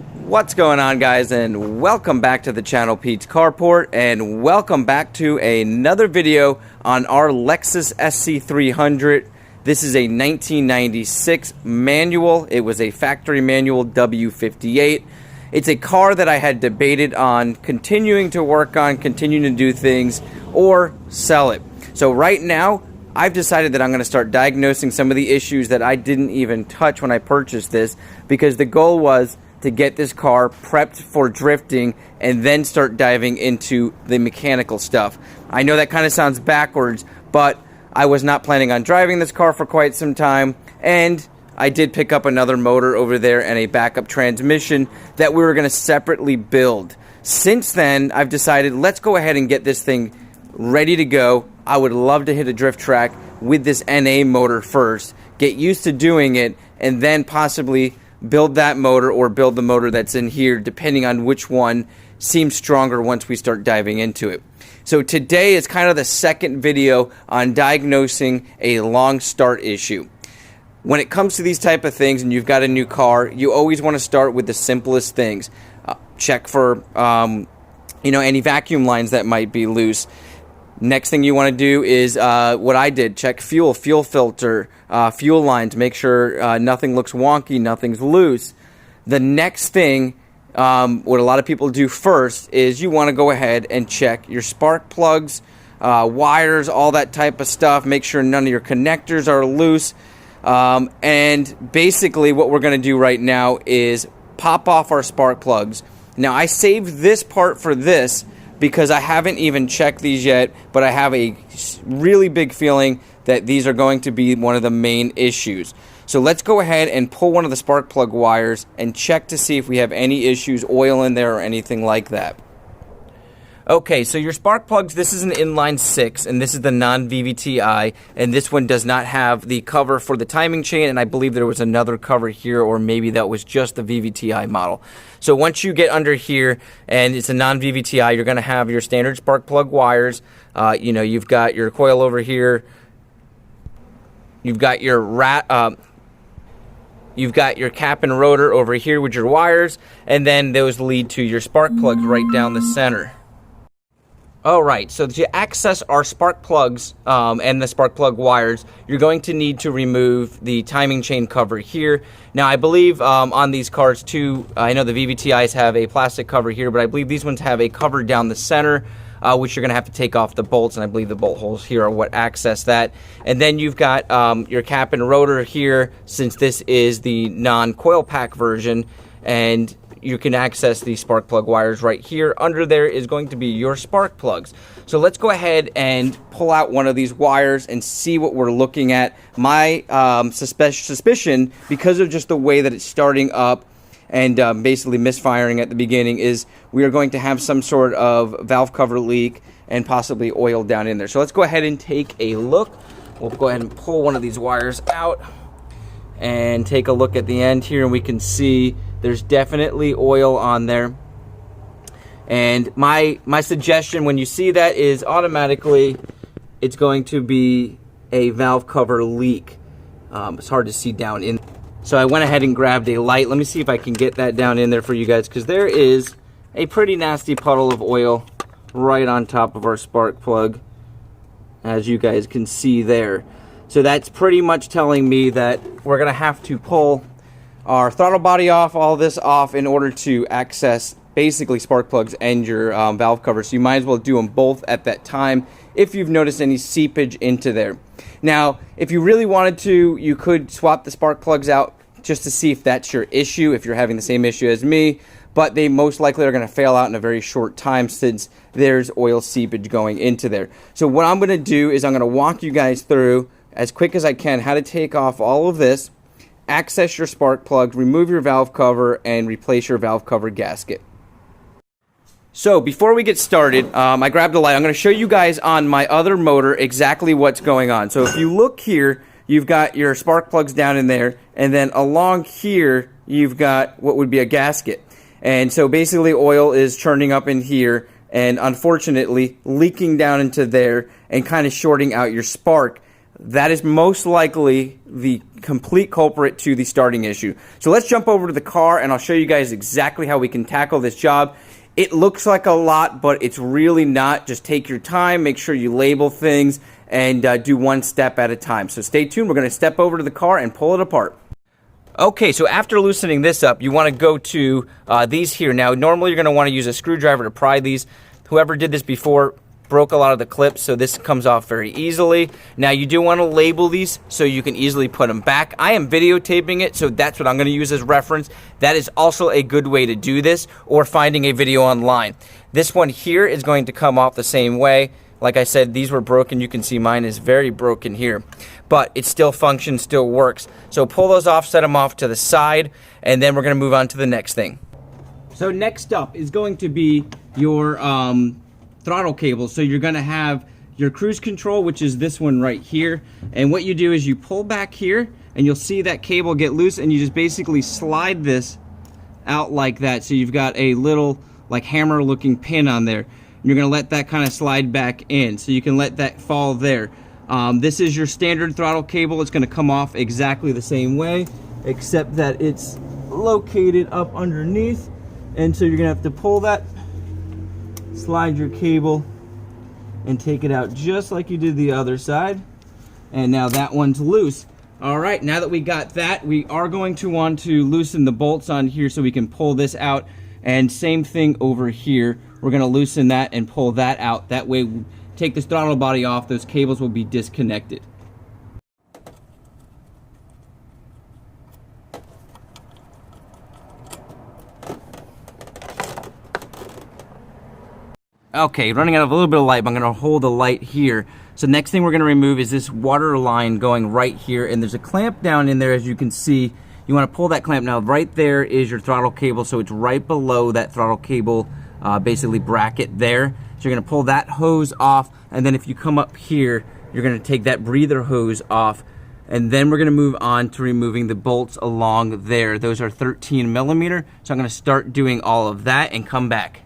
What's going on, guys, and welcome back to the channel Pete's Carport, and welcome back to another video on our Lexus sc300. This is a 1996 manual. It was a factory manual W58. It's a car that I had debated on continuing to work on, continuing to do things, or sell it. So right now, I've decided that I'm going to start diagnosing some of the issues that I didn't even touch when I purchased this, because the goal was to get this car prepped for drifting and then start diving into the mechanical stuff. I know that kind of sounds backwards, but I was not planning on driving this car for quite some time, and I did pick up another motor over there and a backup transmission that we were going to separately build. Since then, I've decided let's go ahead and get this thing ready to go. I would love to hit a drift track with this NA motor first, get used to doing it, and then possibly build that motor or build the motor that's in here, depending on which one seems stronger once we start diving into it. So today is kind of the second video on diagnosing a long start issue. When it comes to these type of things and you've got a new car, you always want to start with the simplest things. Check for any vacuum lines that might be loose. Next thing you want to do is what I did, check fuel filter, fuel lines, make sure nothing looks wonky, nothing's loose. The next thing, what a lot of people do first, is you want to go ahead and check your spark plugs, wires, all that type of stuff. Make sure none of your connectors are loose. And basically what we're going to do right now is pop off our spark plugs. Now I saved this part for this because I haven't even checked these yet, but I have a really big feeling that these are going to be one of the main issues. So let's go ahead and pull one of the spark plug wires and check to see if we have any issues, oil in there or anything like that. Okay, so your spark plugs, this is an inline 6, and this is the non-vvti, and this one does not have the cover for the timing chain, and I believe there was another cover here, or maybe that was just the vvti model. So once you get under here, and it's a non-vvti, you're going to have your standard spark plug wires. You've got your coil over here. You've got your cap and rotor over here with your wires, and then those lead to your spark plugs right down the center. Alright, so to access our spark plugs and the spark plug wires, you're going to need to remove the timing chain cover here. Now, I believe on these cars too, I know the VVTIs have a plastic cover here, but I believe these ones have a cover down the center, which you're going to have to take off the bolts, and I believe the bolt holes here are what access that. And then you've got your cap and rotor here, since this is the non-coil pack version, and you can access the spark plug wires right here. Under there is going to be your spark plugs. So let's go ahead and pull out one of these wires and see what we're looking at. My suspicion, because of just the way that it's starting up and basically misfiring at the beginning, is we are going to have some sort of valve cover leak and possibly oil down in there. So let's go ahead and take a look. We'll go ahead and pull one of these wires out and take a look at the end here, and we can see there's definitely oil on there. And my suggestion when you see that is automatically it's going to be a valve cover leak. It's hard to see down in. So I went ahead and grabbed a light. Let me see if I can get that down in there for you guys, because there is a pretty nasty puddle of oil right on top of our spark plug, as you guys can see there. So that's pretty much telling me that we're going to have to pull our throttle body off, all this off, in order to access basically spark plugs and your valve cover. So you might as well do them both at that time if you've noticed any seepage into there. Now, if you really wanted to, you could swap the spark plugs out just to see if that's your issue, if you're having the same issue as me, but they most likely are going to fail out in a very short time since there's oil seepage going into there. So what I'm going to do is I'm going to walk you guys through as quick as I can how to take off all of this, access your spark plug, remove your valve cover, and replace your valve cover gasket. So before we get started, I grabbed a light. I'm going to show you guys on my other motor exactly what's going on. So if you look here, you've got your spark plugs down in there, and then along here you've got what would be a gasket. And so basically oil is churning up in here and unfortunately leaking down into there and kind of shorting out your spark. that is most likely the complete culprit to the starting issue. So let's jump over to the car and I'll show you guys exactly how we can tackle this job. It looks like a lot, but it's really not. Just take your time, make sure you label things, and do one step at a time. So stay tuned. We're going to step over to the car and pull it apart. Okay, so after loosening this up, you want to go to these here. Now, normally you're going to want to use a screwdriver to pry these. Whoever did this before broke a lot of the clips, so this comes off very easily. Now, you do want to label these so you can easily put them back. I am videotaping it, so that's what I'm going to use as reference. That is also a good way to do this, or finding a video online. This one here is going to come off the same way. Like I said, these were broken. You can see mine is very broken here, but it still functions, still works. So pull those off, set them off to the side, and then we're going to move on to the next thing. So next up is going to be your throttle cable. So you're going to have your cruise control, which is this one right here. And what you do is you pull back here, and you'll see that cable get loose, and you just basically slide this out like that. So you've got a little like hammer looking pin on there. You're going to let that kind of slide back in, so you can let that fall there. This is your standard throttle cable. It's going to come off exactly the same way, except that it's located up underneath. And so you're going to have to pull that, slide your cable, and take it out just like you did the other side. And now that one's loose. All right, now that we got that, we are going to want to loosen the bolts on here so we can pull this out. And same thing over here. We're going to loosen that and pull that out. That way, we take this throttle body off, those cables will be disconnected. Okay, running out of a little bit of light, but I'm going to hold the light here. So next thing we're going to remove is this water line going right here, and there's a clamp down in there, as you can see. You want to pull that clamp. Now right there is your throttle cable, so it's right below that throttle cable basically bracket there. So you're going to pull that hose off, and then if you come up here, you're going to take that breather hose off, and then we're going to move on to removing the bolts along there. Those are 13 millimeter, so I'm going to start doing all of that and come back.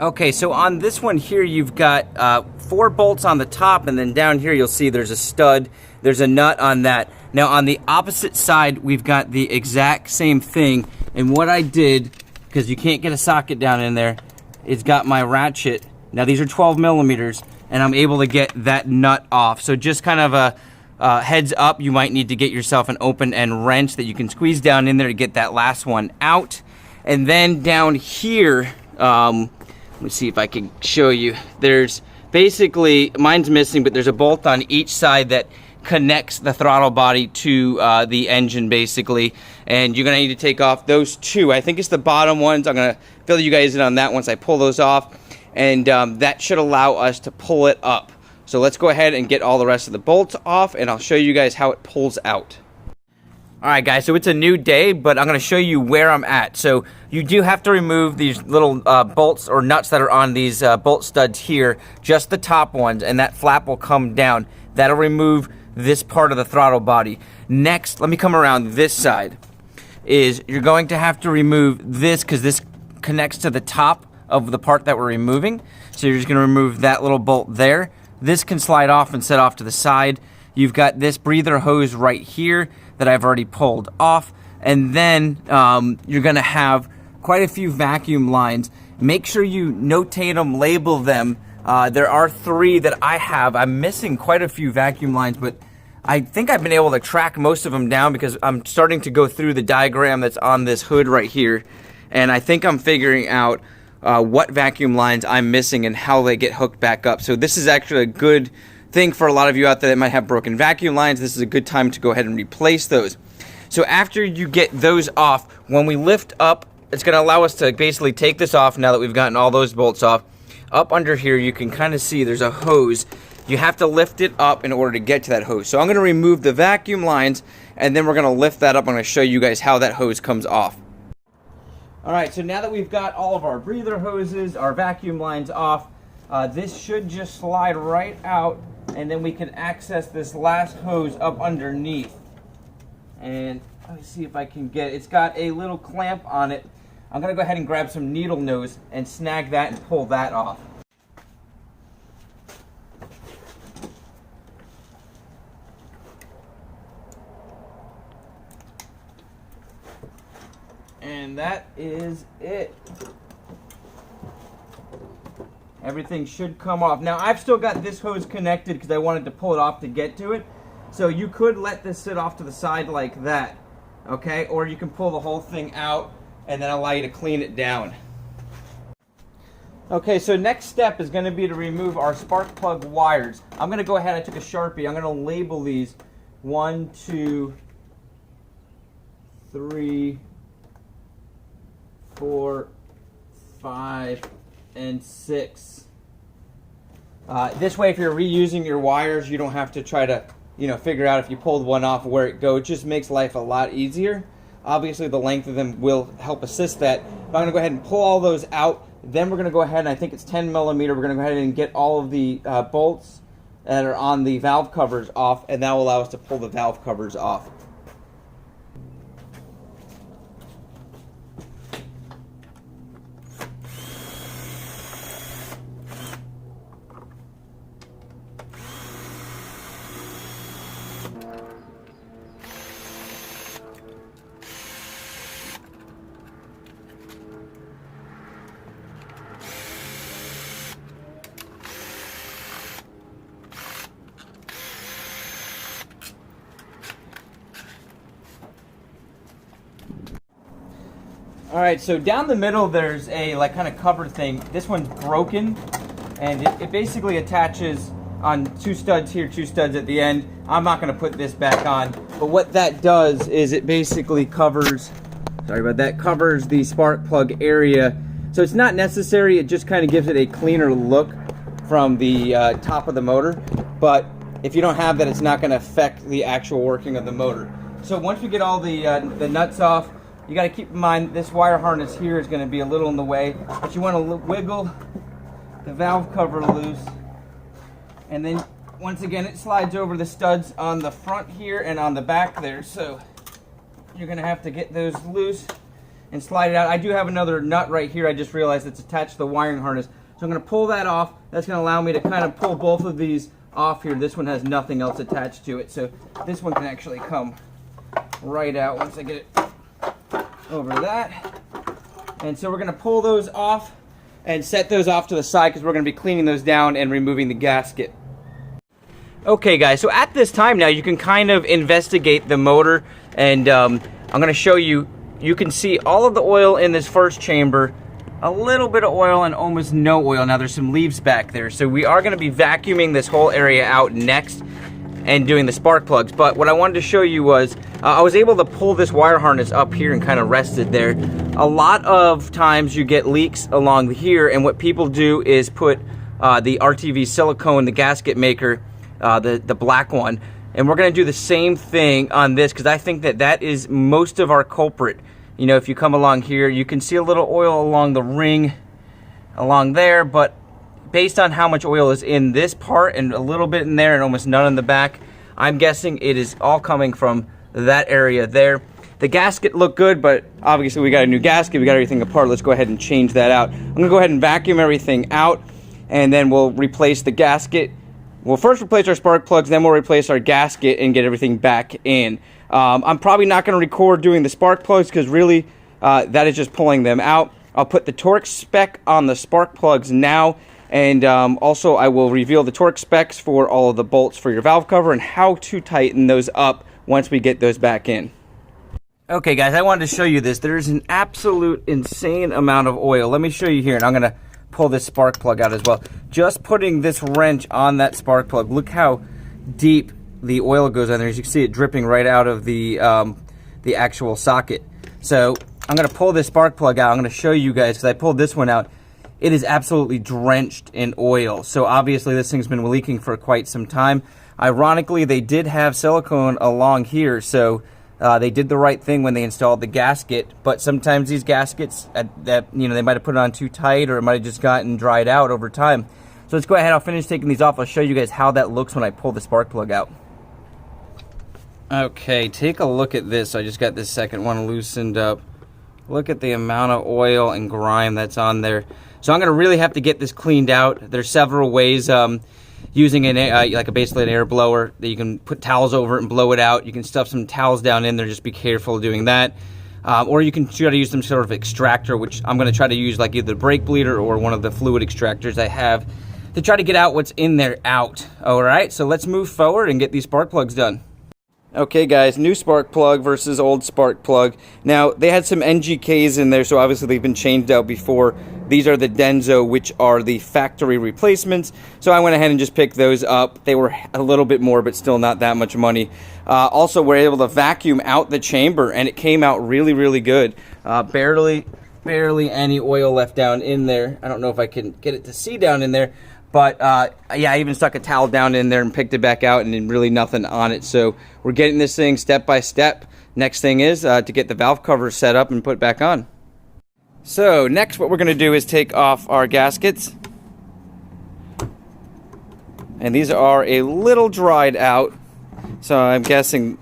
Okay, so on this one here, you've got 4 bolts on the top, and then down here you'll see there's a stud, there's a nut on that. Now on the opposite side, we've got the exact same thing, and what I did, because you can't get a socket down in there, it's got my ratchet. Now these are 12 millimeters, and I'm able to get that nut off. So just kind of a heads up, you might need to get yourself an open end wrench that you can squeeze down in there to get that last one out. And then down here, let me see if I can show you. There's basically, mine's missing, but there's a bolt on each side that connects the throttle body to the engine basically, and you're gonna need to take off those 2. I think it's the bottom ones. I'm gonna fill you guys in on that once I pull those off, and that should allow us to pull it up. So let's go ahead and get all the rest of the bolts off, and I'll show you guys how it pulls out. Alright guys, so it's a new day, but I'm going to show you where I'm at. So you do have to remove these little bolts or nuts that are on these bolt studs here, just the top ones, and that flap will come down. That'll remove this part of the throttle body. Next, let me come around this side, is you're going to have to remove this because this connects to the top of the part that we're removing. So you're just going to remove that little bolt there. This can slide off and set off to the side. You've got this breather hose right here that I've already pulled off, and then you're going to have quite a few vacuum lines. Make sure you notate them, label them. There are 3 that I have. I'm missing quite a few vacuum lines, but I think I've been able to track most of them down because I'm starting to go through the diagram that's on this hood right here, and I think I'm figuring out what vacuum lines I'm missing and how they get hooked back up. So this is actually a good thing for a lot of you out there that might have broken vacuum lines. This is a good time to go ahead and replace those. So after you get those off, when we lift up, it's going to allow us to basically take this off now that we've gotten all those bolts off. Up under here, you can kind of see there's a hose. You have to lift it up in order to get to that hose. So I'm going to remove the vacuum lines, and then we're going to lift that up. I'm going to show you guys how that hose comes off. Alright, so now that we've got all of our breather hoses, our vacuum lines off, this should just slide right out, and then we can access this last hose up underneath. And let me see if I can get it. It's got a little clamp on it. I'm going to go ahead and grab some needle nose and snag that and pull that off. And that is it. Everything should come off. Now, I've still got this hose connected because I wanted to pull it off to get to it. So you could let this sit off to the side like that, okay? Or you can pull the whole thing out and then allow you to clean it down. Okay, so next step is going to be to remove our spark plug wires. I'm going to go ahead, I took a Sharpie, I'm going to label these 1, 2, 3, 4, 5, and 6. This way, if you're reusing your wires, you don't have to try to, figure out if you pulled one off where it goes. It just makes life a lot easier. Obviously, the length of them will help assist that. But I'm going to go ahead and pull all those out. Then we're going to go ahead, and I think it's 10 millimeter. We're going to go ahead and get all of the bolts that are on the valve covers off, and that will allow us to pull the valve covers off. Alright, so down the middle there's a kind of cover thing. This one's broken, and it basically attaches on 2 studs here, 2 studs at the end. I'm not going to put this back on, but what that does is it basically covers, covers the spark plug area. So it's not necessary, it just kind of gives it a cleaner look from the top of the motor, but if you don't have that, it's not going to affect the actual working of the motor. So once we get all the nuts off, you got to keep in mind this wire harness here is going to be a little in the way, but you want to wiggle the valve cover loose, and then once again it slides over the studs on the front here and on the back there, so you're going to have to get those loose and slide it out. I do have another nut right here. I just realized it's attached to the wiring harness, so I'm going to pull that off. That's going to allow me to kind of pull both of these off here. This one has nothing else attached to it, so this one can actually come right out once I get it over that. And so we're going to pull those off and set those off to the side because we're going to be cleaning those down and removing the gasket. Okay guys, so at this time now you can kind of investigate the motor, and I'm going to show you. You can see all of the oil in this first chamber, a little bit of oil and almost no oil. Now there's some leaves back there, so we are going to be vacuuming this whole area out next and doing the spark plugs. But what I wanted to show you was I was able to pull this wire harness up here and kind of rest it there. A lot of times you get leaks along here, and what people do is put the RTV silicone, the gasket maker, the black one, and we're going to do the same thing on this because I think that is most of our culprit. If you come along here, you can see a little oil along the ring along there, but based on how much oil is in this part and a little bit in there and almost none in the back, I'm guessing it is all coming from that area there. The gasket looked good, but obviously we got a new gasket, we got everything apart. Let's go ahead and change that out. I'm gonna go ahead and vacuum everything out, and then we'll replace the gasket. We'll first replace our spark plugs, then we'll replace our gasket and get everything back in. I'm probably not gonna record doing the spark plugs because really that is just pulling them out. I'll put the torque spec on the spark plugs now, and also I will reveal the torque specs for all of the bolts for your valve cover and how to tighten those up once we get those back in. Okay guys, I wanted to show you this. There's an absolute insane amount of oil. Let me show you here, and I'm gonna pull this spark plug out as well. Just putting this wrench on that spark plug, look how deep the oil goes on there. As you can see it dripping right out of the actual socket. So I'm gonna pull this spark plug out. I'm gonna show you guys because I pulled this one out. It is absolutely drenched in oil. So obviously this thing's been leaking for quite some time. Ironically, they did have silicone along here, so they did the right thing when they installed the gasket. But sometimes these gaskets, they might have put it on too tight, or it might have just gotten dried out over time. So let's go ahead. I'll finish taking these off. I'll show you guys how that looks when I pull the spark plug out. Okay, take a look at this. I just got this second one loosened up. Look at the amount of oil and grime that's on there. So I'm going to really have to get this cleaned out. There's several ways using basically an air blower that you can put towels over it and blow it out. You can stuff some towels down in there. Just be careful doing that. or you can try to use some sort of extractor, which I'm going to try to use like either brake bleeder or one of the fluid extractors I have to try to get out what's in there out. All right, so let's move forward and get these spark plugs done. Okay guys, new spark plug versus old spark plug. Now, they had some NGKs in there, so obviously they've been changed out before. These are the Denso, which are the factory replacements. So I went ahead and just picked those up. They were a little bit more, but still not that much money. Also, we're able to vacuum out the chamber, and it came out really, really good. Barely any oil left down in there. I don't know if I can get it to see down in there. But, yeah, I even stuck a towel down in there and picked it back out, and then really nothing on it. So we're getting this thing step by step. Next thing is to get the valve cover set up and put back on. So next what we're going to do is take off our gaskets. And these are a little dried out. So I'm guessing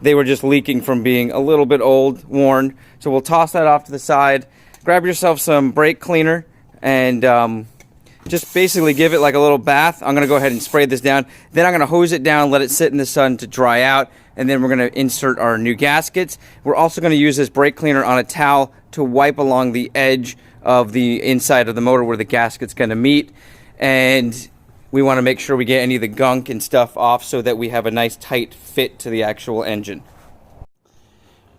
they were just leaking from being a little bit old, worn. So we'll toss that off to the side. Grab yourself some brake cleaner and just basically give it like a little bath. I'm going to go ahead and spray this down. Then I'm going to hose it down, let it sit in the sun to dry out, and then we're going to insert our new gaskets. We're also going to use this brake cleaner on a towel to wipe along the edge of the inside of the motor where the gasket's going to meet. And we want to make sure we get any of the gunk and stuff off so that we have a nice tight fit to the actual engine.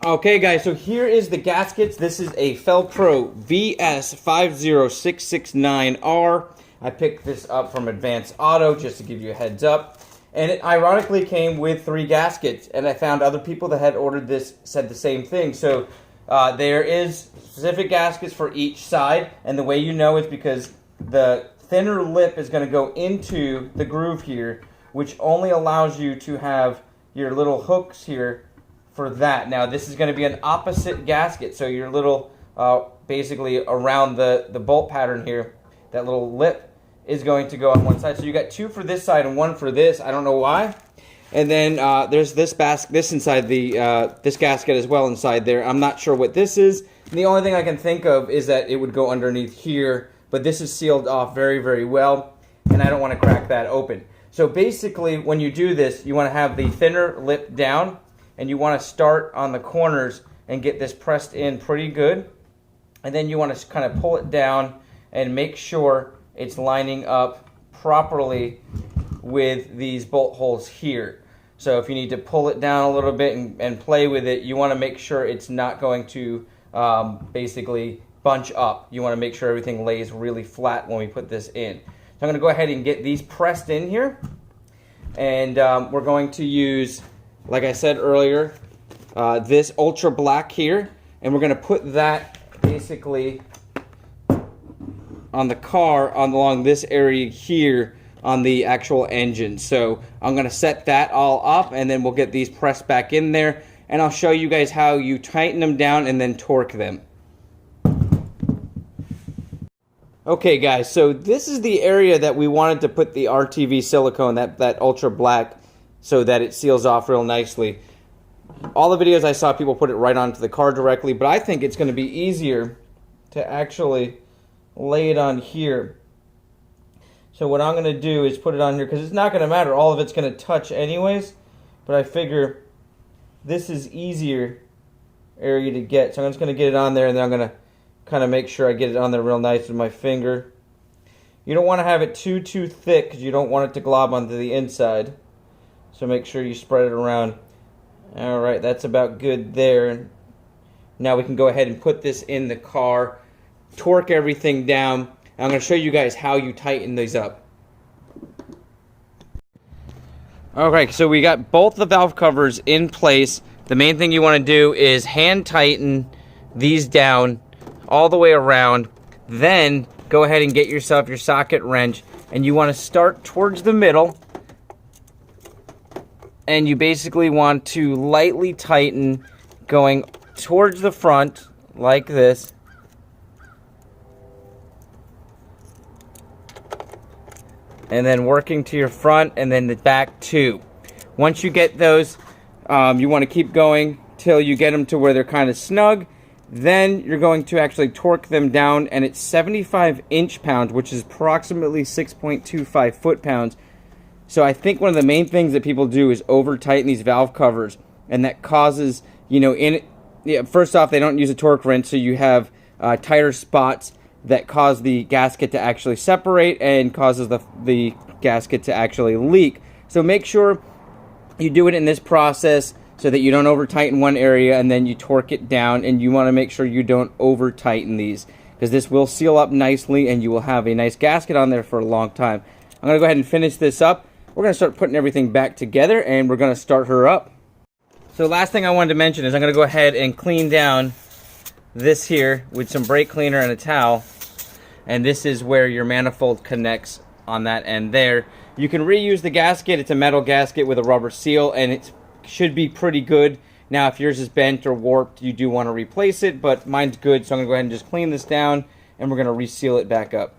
Okay guys, so here is the gaskets. This is a Felpro VS50669R. I picked this up from Advanced Auto just to give you a heads up. And it ironically came with 3 gaskets. And I found other people that had ordered this said the same thing. So there is specific gaskets for each side. And the way you know is because the thinner lip is going to go into the groove here, which only allows you to have your little hooks here for that. Now this is going to be an opposite gasket, so your little basically around the bolt pattern here, that little lip is going to go on one side. So you got 2 for this side and 1 for this. I don't know why. And then there's this inside the this gasket as well inside there. I'm not sure what this is. And the only thing I can think of is that it would go underneath here, but this is sealed off very, very well, and I don't want to crack that open. So basically when you do this, you want to have the thinner lip down, and you want to start on the corners and get this pressed in pretty good. And then you want to kind of pull it down and make sure it's lining up properly with these bolt holes here. So if you need to pull it down a little bit and play with it, you want to make sure it's not going to basically bunch up. You want to make sure everything lays really flat when we put this in. So I'm going to go ahead and get these pressed in here. And we're going to use, like I said earlier, this ultra black here, and we're going to put that basically on the car along this area here on the actual engine. So I'm going to set that all up, and then we'll get these pressed back in there, and I'll show you guys how you tighten them down and then torque them. Okay guys, so this is the area that we wanted to put the RTV silicone, that ultra black, so that it seals off real nicely. All the videos I saw, people put it right onto the car directly, but I think it's going to be easier to actually lay it on here. So what I'm going to do is put it on here, because it's not going to matter. All of it's going to touch anyways, but I figure this is easier area to get. So I'm just going to get it on there, and then I'm going to kind of make sure I get it on there real nice with my finger. You don't want to have it too thick, because you don't want it to glob onto the inside. So make sure you spread it around. Alright, that's about good there. Now we can go ahead and put this in the car, torque everything down. I'm going to show you guys how you tighten these up. Alright, so we got both the valve covers in place. The main thing you want to do is hand tighten these down all the way around. Then go ahead and get yourself your socket wrench, and you want to start towards the middle, and you basically want to lightly tighten going towards the front like this. And then working to your front, and then the back too. Once you get those, you want to keep going till you get them to where they're kind of snug. Then you're going to actually torque them down, and it's 75 inch-pounds, which is approximately 6.25 foot-pounds. So I think one of the main things that people do is over-tighten these valve covers, and that causes, you know, yeah, first off, they don't use a torque wrench, so you have tighter spots that cause the gasket to actually separate and causes the gasket to actually leak. So make sure you do it in this process so that you don't over tighten one area and then you torque it down, and you want to make sure you don't over tighten these, because this will seal up nicely and you will have a nice gasket on there for a long time. I'm going to go ahead and finish this up. We're going to start putting everything back together and we're going to start her up. So last thing I wanted to mention is I'm going to go ahead and clean down this here with some brake cleaner and a towel. And this is where your manifold connects on that end there. You can reuse the gasket. It's a metal gasket with a rubber seal, and it should be pretty good. Now, if yours is bent or warped, you do want to replace it, but mine's good, so I'm going to go ahead and just clean this down, and we're going to reseal it back up.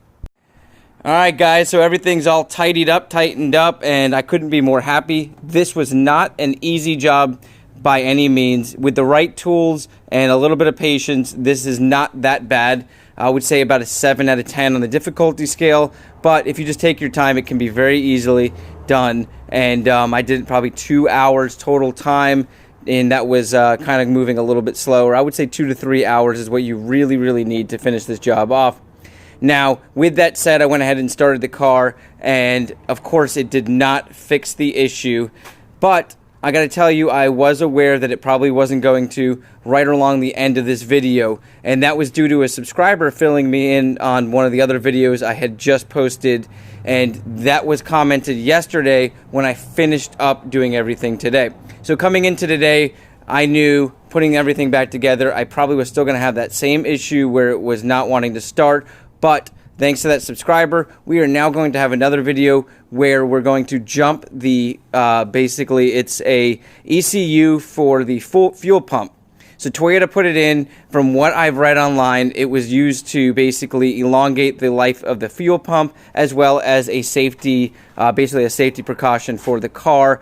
Alright guys, so everything's all tightened up, and I couldn't be more happy. This was not an easy job by any means. With the right tools and a little bit of patience, this is not that bad. I would say about a 7 out of 10 on the difficulty scale, but if you just take your time, it can be very easily done. And I did probably 2 hours total time, and that was kind of moving a little bit slower. I would say 2 to 3 hours is what you really need to finish this job off. Now, with that said, I went ahead and started the car, and of course it did not fix the issue, but I gotta tell you, I was aware that it probably wasn't going to right along the end of this video, and that was due to a subscriber filling me in on one of the other videos I had just posted, and that was commented yesterday when I finished up doing everything today. So coming into today, I knew, putting everything back together, I probably was still gonna have that same issue where it was not wanting to start, but thanks to that subscriber, we are now going to have another video where we're going to jump the, basically it's a ECU for the fuel pump. So Toyota put it in. From what I've read online, it was used to basically elongate the life of the fuel pump, as well as a safety, basically a safety precaution for the car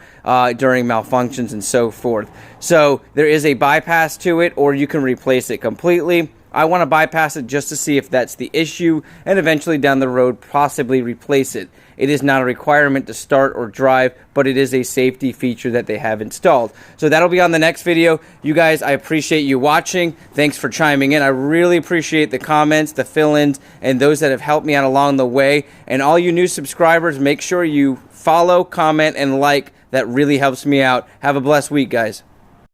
during malfunctions and so forth. So there is a bypass to it, or you can replace it completely. I want to bypass it just to see if that's the issue, and eventually down the road possibly replace it. It is not a requirement to start or drive, but it is a safety feature that they have installed. So that'll be on the next video. You guys, I appreciate you watching. Thanks for chiming in. I really appreciate the comments, the fill-ins, and those that have helped me out along the way. And all you new subscribers, make sure you follow, comment, and like. That really helps me out. Have a blessed week, guys.